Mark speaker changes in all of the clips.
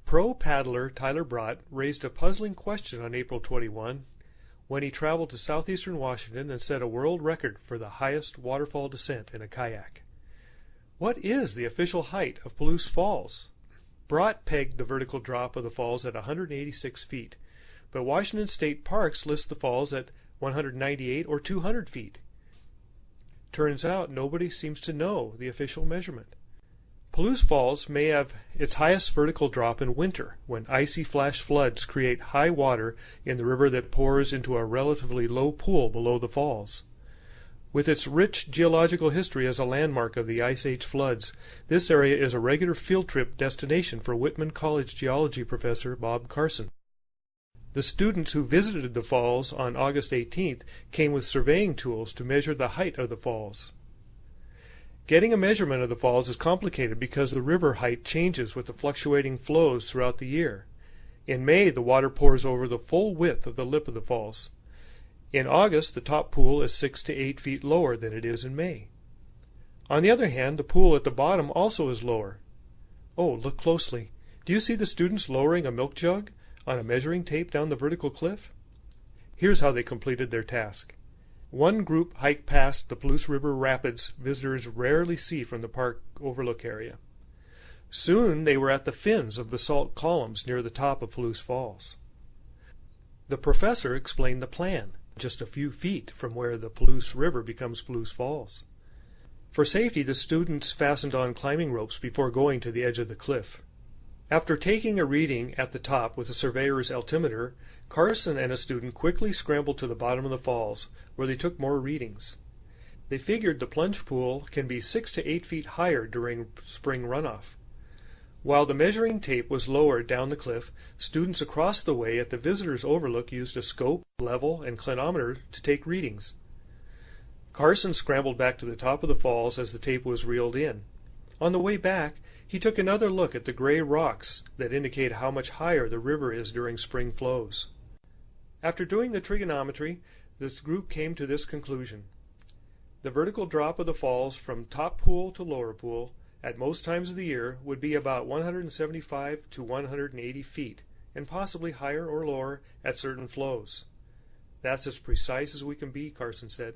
Speaker 1: Pro paddler Tyler Brott raised a puzzling question on April 21 when he traveled to southeastern Washington and set a world record for the highest waterfall descent in a kayak. What is the official height of Palouse Falls? Brott pegged the vertical drop of the falls at 186 feet, but Washington State Parks lists the falls at 198 or 200 feet. Turns out nobody seems to know the official measurement. Palouse Falls may have its highest vertical drop in winter, when icy flash floods create high water in the river that pours into a relatively low pool below the falls. With its rich geological history as a landmark of the Ice Age floods, this area is a regular field trip destination for Whitman College geology professor Bob Carson. The students who visited the falls on August 18th came with surveying tools to measure the height of the falls. Getting a measurement of the falls is complicated because the river height changes with the fluctuating flows throughout the year. In May, the water pours over the full width of the lip of the falls. In August, the top pool is 6 to 8 feet lower than it is in May. On the other hand, the pool at the bottom also is lower. Oh, look closely. Do you see the students lowering a milk jug on a measuring tape down the vertical cliff? Here's how they completed their task. One group hiked past the Palouse River rapids visitors rarely see from the park overlook area. Soon they were at the fins of basalt columns near the top of Palouse Falls. The professor explained the plan, just a few feet from where the Palouse River becomes Palouse Falls. For safety, the students fastened on climbing ropes before going to the edge of the cliff. After taking a reading at the top with a surveyor's altimeter, Carson and a student quickly scrambled to the bottom of the falls, where they took more readings. They figured the plunge pool can be 6 to 8 feet higher during spring runoff. While the measuring tape was lowered down the cliff, students across the way at the visitors' overlook used a scope, level, and clinometer to take readings. Carson scrambled back to the top of the falls as the tape was reeled in. On the way back, he took another look at the gray rocks that indicate how much higher the river is during spring flows. After doing the trigonometry, this group came to this conclusion. The vertical drop of the falls from top pool to lower pool at most times of the year would be about 175 to 180 feet, and possibly higher or lower at certain flows. That's as precise as we can be, Carson said.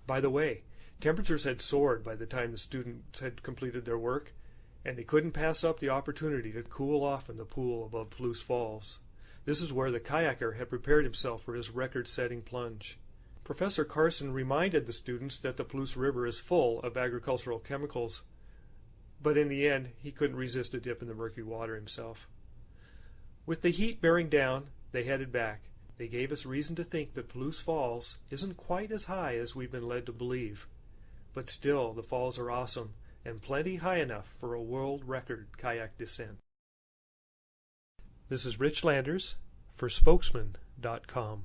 Speaker 1: By the way, temperatures had soared by the time the students had completed their work, and they couldn't pass up the opportunity to cool off in the pool above Palouse Falls. This is where the kayaker had prepared himself for his record-setting plunge. Professor Carson reminded the students that the Palouse River is full of agricultural chemicals, but in the end he couldn't resist a dip in the murky water himself. With the heat bearing down, they headed back. They gave us reason to think that Palouse Falls isn't quite as high as we've been led to believe. But still, the falls are awesome, and plenty high enough for a world record kayak descent. This is Rich Landers for Spokesman.com.